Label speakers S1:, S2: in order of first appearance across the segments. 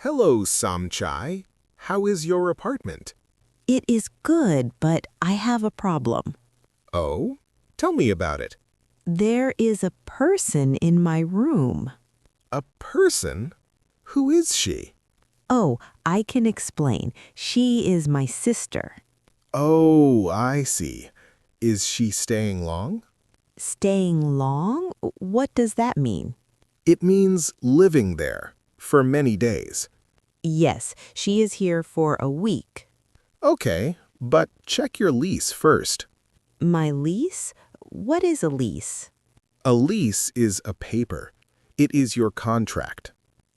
S1: Hello, Samchai. How is your apartment?
S2: It is good, but I have a problem.
S1: Oh? Tell me about it.
S2: There is a person in my room.
S1: A person? Who is she?
S2: Oh, I can explain. She is my sister.
S1: Oh, I see. Is she staying long?
S2: Staying long? What does that mean?
S1: It means living there for many days.
S2: Yes, she is here for a week.
S1: Okay, but check your lease first.
S2: My lease? What is a lease?
S1: A lease is a paper. It is your contract.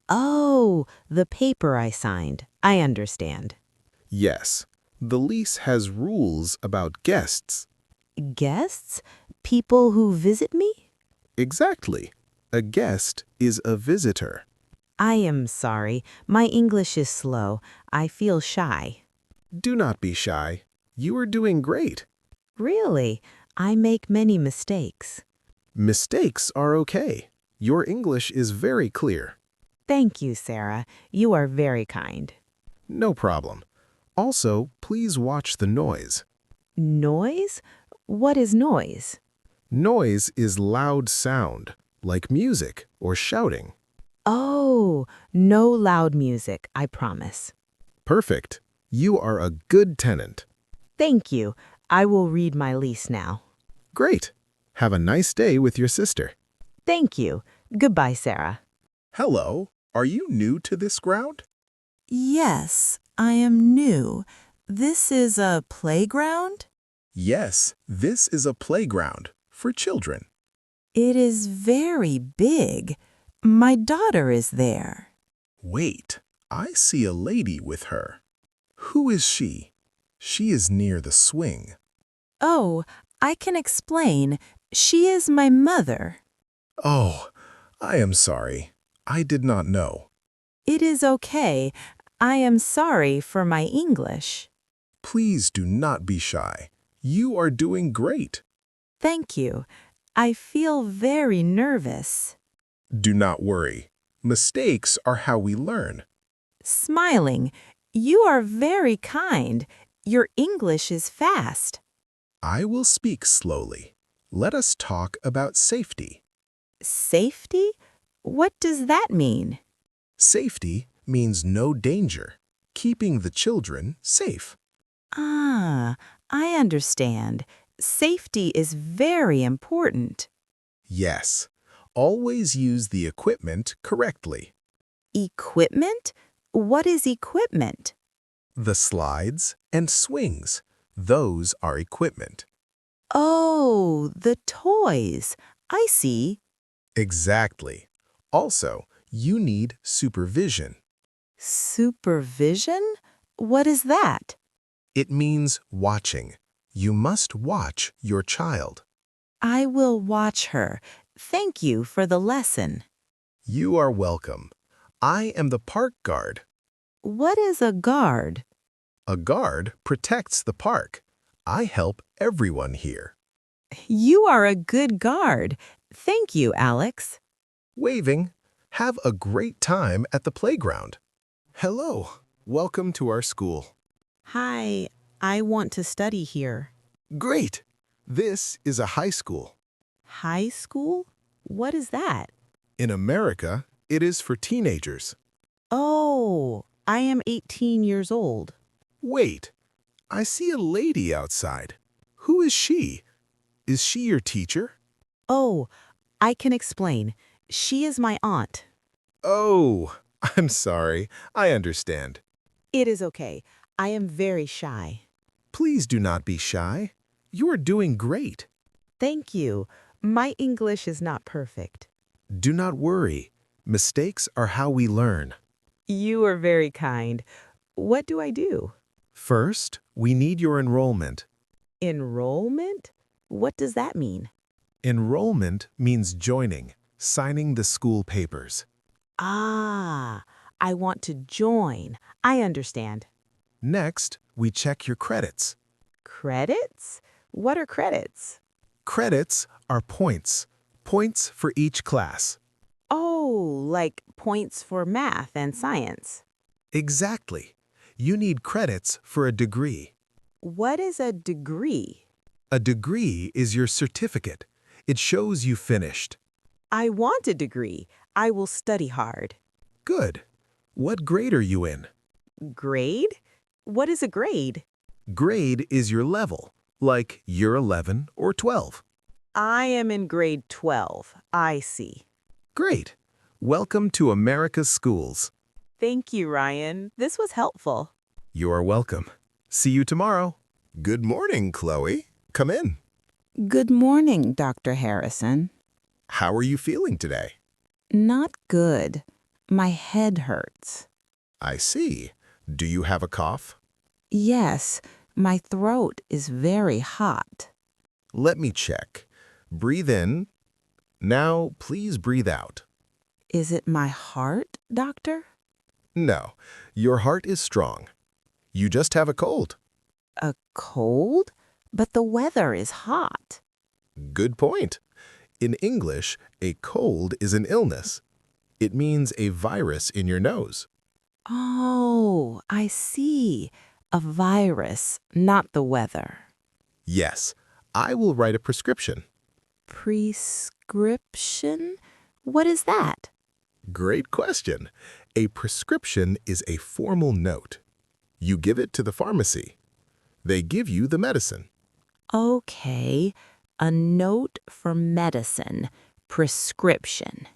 S2: Oh, the paper I signed. I understand.
S1: Yes, the lease has rules about guests.
S2: Guests? People who visit me?
S1: Exactly. A guest is a visitor.
S2: I am sorry. My English is slow. I feel shy.
S1: Do not be shy. You are doing great.
S2: Really? I make many mistakes.
S1: Mistakes are okay. Your English is very clear.
S2: Thank you, Sarah. You are very kind.
S1: No problem. Also, please watch the noise.
S2: Noise? What is noise?
S1: Noise is loud sound, like music or shouting.
S2: Oh, no loud music, I promise.
S1: Perfect. You are a good tenant.
S2: Thank you. I will read my lease now.
S1: Great. Have a nice day with your sister.
S2: Thank you. Goodbye, Sarah.
S1: Hello. Are you new to this ground?
S3: Yes, I am new. This is a playground?
S1: Yes, this is a playground for children.
S3: It is very big. My daughter is there.
S1: Wait, I see a lady with her. Who is she? She is near the swing.
S3: Oh, I can explain. She is my mother.
S1: Oh, I am sorry. I did not know.
S3: It is okay. I am sorry for my English.
S1: Please do not be shy. You are doing great.
S3: Thank you. I feel very nervous.
S1: Do not worry. Mistakes are how we learn.
S3: Smiling. You are very kind. Your English is fast.
S1: I will speak slowly. Let us talk about safety.
S3: Safety? What does that mean?
S1: Safety means no danger, keeping the children safe.
S3: Ah, I understand. Safety is very important.
S1: Yes, always use the equipment correctly.
S3: Equipment? What is equipment?
S1: The slides and swings, those are equipment.
S3: Oh, the toys. I see.
S1: Exactly. Also, you need supervision.
S3: Supervision? What is that?
S1: It means watching. You must watch your child.
S3: I will watch her. Thank you for the lesson.
S1: You are welcome. I am the park guard.
S3: What is a guard?
S1: A guard protects the park. I help everyone here.
S3: You are a good guard. Thank you, Alex.
S1: Waving. Have a great time at the playground. Hello. Welcome to our school.
S2: Hi, I want to study here.
S1: Great. This is a high school.
S2: High school? What is that?
S1: In America, it is for teenagers.
S2: Oh, I am 18 years old.
S1: Wait. I see a lady outside. Who is she? Is she your teacher?
S2: Oh, I can explain. She is my aunt.
S1: Oh, I'm sorry. I understand.
S2: It is okay. I am very shy.
S1: Please do not be shy. You are doing great.
S2: Thank you. My English is not perfect.
S1: Do not worry. Mistakes are how we learn.
S2: You are very kind. What do I do?
S1: First, we need your enrollment.
S2: Enrollment? What does that mean?
S1: Enrollment means joining, signing the school papers.
S2: Ah, I want to join. I understand.
S1: Next, we check your credits.
S2: Credits? What are credits?
S1: Credits are points. Points for each class.
S2: Oh, like points for math and science.
S1: Exactly. You need credits for a degree.
S3: What is a degree?
S1: A degree is your certificate. It shows you finished.
S3: I want a degree. I will study hard.
S1: Good. What grade are you in?
S3: Grade? What is a grade?
S1: Grade is your level, like you're 11 or 12.
S3: I am in grade 12. I see.
S1: Great. Welcome to America's schools.
S3: Thank you, Ryan. This was helpful.
S1: You are welcome. See you tomorrow. Good morning, Chloe. Come in.
S2: Good morning, Dr. Harrison.
S1: How are you feeling today?
S2: Not good. My head hurts.
S1: I see. Do you have a cough?
S2: Yes, my throat is very hot.
S1: Let me check. Breathe in. Now, please breathe out.
S2: Is it my heart, doctor?
S1: No, your heart is strong. You just have a cold.
S2: A cold? But the weather is hot.
S1: Good point. In English, a cold is an illness. It means a virus in your nose.
S2: Oh, I see. A virus, not the weather.
S1: Yes, I will write a prescription.
S2: Prescription? What is that?
S1: Great question. A prescription is a formal note. You give it to the pharmacy. They give you the medicine.
S2: Okay, a note for medicine. Prescription.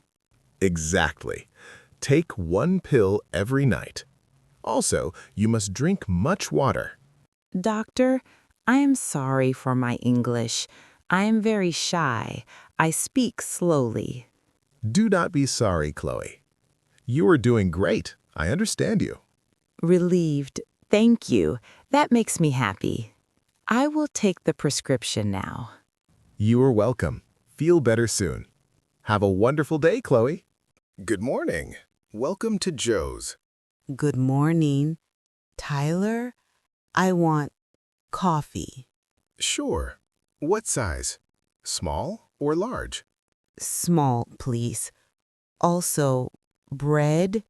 S1: Exactly. Take one pill every night. Also, you must drink much water.
S2: Doctor, I am sorry for my English. I am very shy. I speak slowly.
S1: Do not be sorry, Chloe. You are doing great. I understand you.
S2: Relieved. Thank you. That makes me happy. I will take the prescription now.
S1: You are welcome. Feel better soon. Have a wonderful day, Chloe. Good morning. Welcome to Joe's.
S4: Good morning. Tyler, I want coffee.
S1: Sure. What size? Small or large?
S4: Small, please. Also, bread?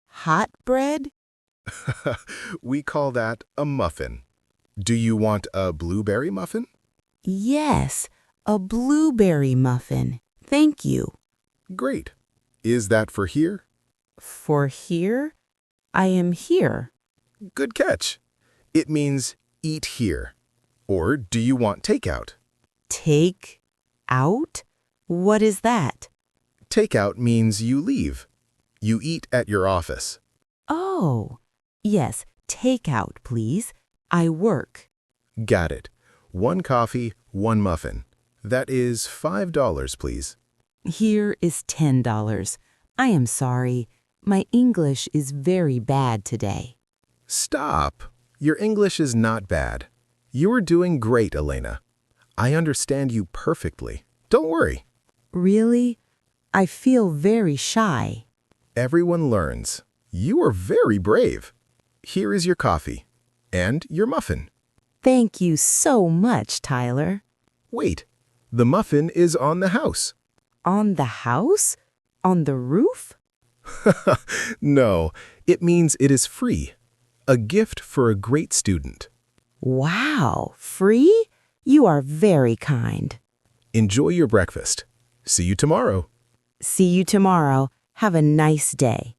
S4: Hot bread?
S1: We call that a muffin. Do you want a blueberry muffin?
S4: Yes, a blueberry muffin. Thank you.
S1: Great. Is that for here?
S4: For here? I am here.
S1: Good catch. It means eat here. Or do you want takeout?
S4: Take out? What is that?
S1: Takeout means you leave. You eat at your office.
S4: Oh, yes, take out, please. I work.
S1: Got it. 1 coffee, 1 muffin. That is $5, please.
S4: Here is $10. I am sorry. My English is very bad today.
S1: Stop. Your English is not bad. You are doing great, Elena. I understand you perfectly. Don't worry.
S4: Really? I feel very shy.
S1: Everyone learns. You are very brave. Here is your coffee. And your muffin.
S4: Thank you so much, Tyler.
S1: Wait. The muffin is on the house.
S4: On the house? On the roof?
S1: No, it means it is free. A gift for a great student.
S4: Wow, free? You are very kind.
S1: Enjoy your breakfast. See you tomorrow.
S4: See you tomorrow. Have a nice day.